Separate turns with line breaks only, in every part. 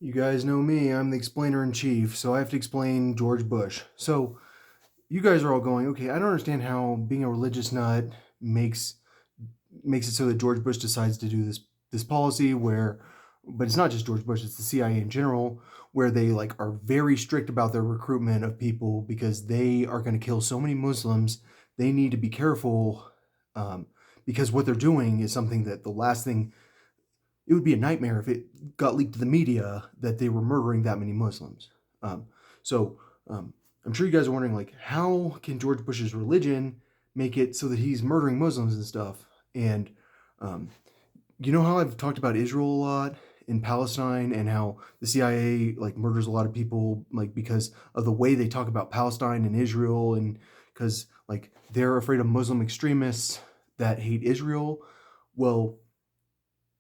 You guys know me, I'm the explainer in chief, so I have to explain George Bush. So, you guys are all going, okay, I don't understand how being a religious nut makes makes it so that George Bush decides to do this policy where but it's not just George Bush, it's the CIA in general, where they like are very strict about their recruitment of people because they are going to kill so many Muslims. They need to be careful because what they're doing is something that the last thing it would be a nightmare if it got leaked to the media that they were murdering that many Muslims. Um, so I'm sure you guys are wondering, like, how can George Bush's religion make it so that he's murdering Muslims and stuff? And um, you know how I've talked about Israel a lot in Palestine and how the CIA like murders a lot of people like because of the way they talk about Palestine and Israel and because like they're afraid of Muslim extremists that hate Israel. Well,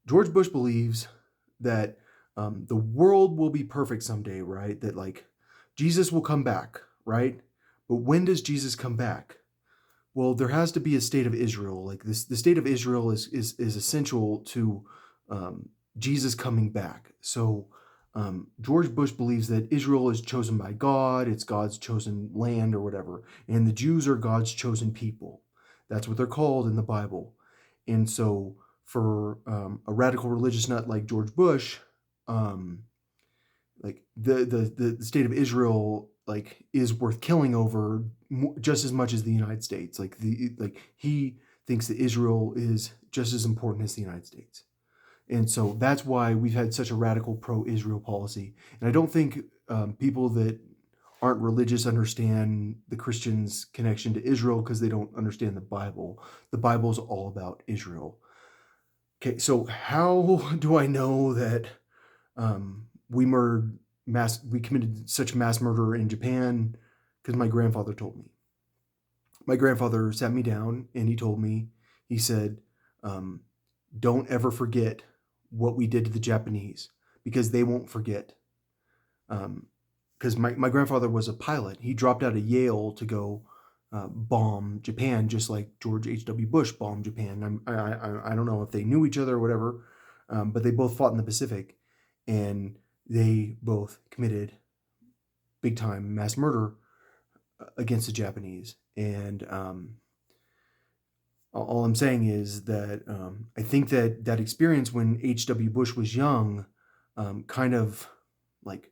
George Bush believes that the world will be perfect someday, right? That like Jesus will come back, right? But when does Jesus come back? Well, there has to be a state of Israel. Like this, the state of Israel is essential to Jesus coming back. So George Bush believes that Israel is chosen by God; it's God's chosen land or whatever, and the Jews are God's chosen people. That's what they're called in the Bible. And so, for a radical religious nut like George Bush, um, like the state of Israel like is worth killing over just as much as the United States. Like he thinks that Israel is just as important as the United States, and so that's why we've had such a radical pro-Israel policy. And I don't think people that aren't religious understand the Christians' connection to Israel because they don't understand the Bible. The Bible is all about Israel. Okay, so how do I know that we committed such mass murder in Japan? Because my grandfather told me. My grandfather sat me down and he told me, he said, um, "Don't ever forget what we did to the Japanese because they won't forget." Because my grandfather was a pilot. He dropped out of Yale to go bomb Japan, just like George H.W. Bush bombed Japan. I don't know if they knew each other or whatever, but they both fought in the Pacific, and they both committed big time mass murder against the Japanese. And all I'm saying is that I think that that experience when H.W. Bush was young kind of like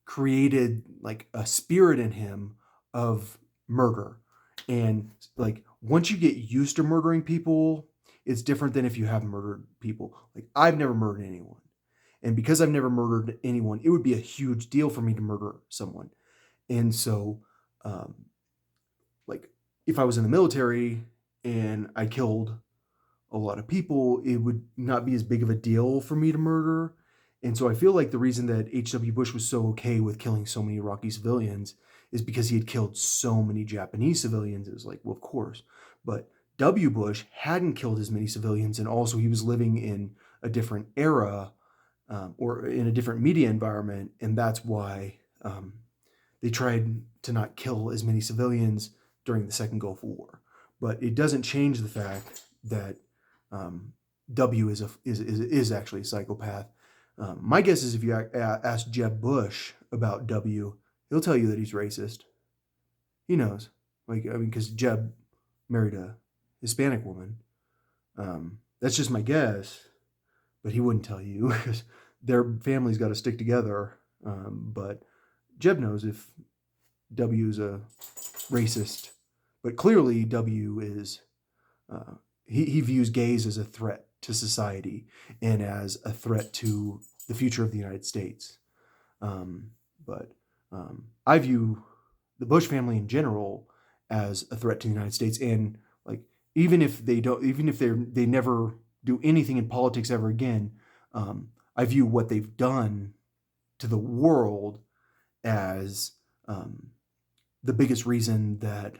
created like a spirit in him of murder. And like once you get used to murdering people, it's different than if you have murdered people. Like I've never murdered anyone. And because I've never murdered anyone, it would be a huge deal for me to murder someone. And so um, like if I was in the military and I killed a lot of people, it would not be as big of a deal for me to murder. And so I feel like the reason that H.W. Bush was so okay with killing so many Iraqi civilians is because he had killed so many Japanese civilians. It was like, well, of course. But W. Bush hadn't killed as many civilians, and also he was living in a different era or in a different media environment. And that's why they tried to not kill as many civilians during the Second Gulf War. But it doesn't change the fact that um, W is actually a psychopath. My guess is if you ask Jeb Bush about W, he'll tell you that he's racist. He knows, like I mean, because Jeb married a Hispanic woman. That's just my guess, but he wouldn't tell you because their family's got to stick together. But Jeb knows if W is a racist, but clearly W is he views gays as a threat to society and as a threat to the future of the United States. Um, but I view the Bush family in general as a threat to the United States, and like even if they never do anything in politics ever again, I view what they've done to the world as um, the biggest reason that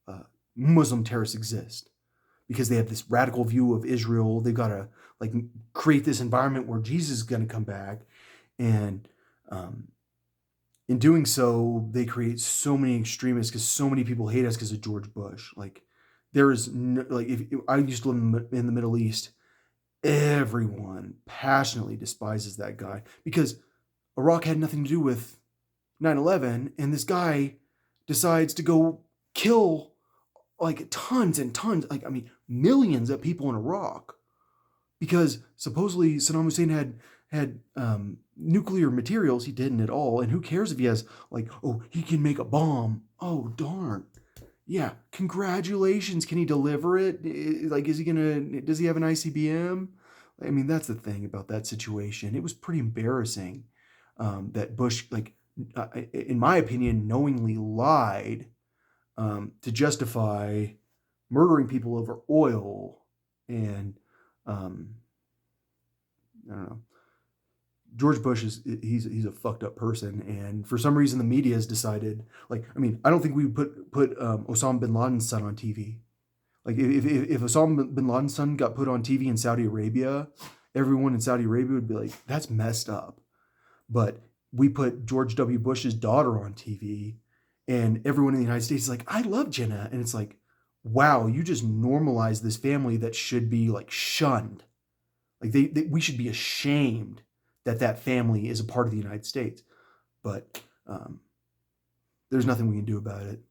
uh, Muslim terrorists exist because they have this radical view of Israel. They've got to like create this environment where Jesus is going to come back, and um, in doing so, they create so many extremists because so many people hate us because of George Bush. Like there is no, like if I used to live in the Middle East, everyone passionately despises that guy because Iraq had nothing to do with 9/11, and this guy decides to go kill like tons and tons, like, I mean, millions of people in Iraq because supposedly Saddam Hussein had nuclear materials. He didn't at all, and who cares if he has, like, oh, he can make a bomb. Oh, darn. Yeah, congratulations. Can he deliver it? Like, does he have an ICBM? I mean, that's the thing about that situation. It was pretty embarrassing that Bush, like, in my opinion, knowingly lied to justify murdering people over oil. And um, I don't know. George Bush he's a fucked up person, and for some reason the media has decided, like, I mean, I don't think we would put Osama bin Laden's son on TV. Like, if Osama bin Laden's son got put on TV in Saudi Arabia, everyone in Saudi Arabia would be like, that's messed up. But we put George W. Bush's daughter on TV, and everyone in the United States is like, I love Jenna, and it's like, wow, you just normalized this family that should be like shunned. Like, we should be ashamed that that family is a part of the United States. But there's nothing we can do about it.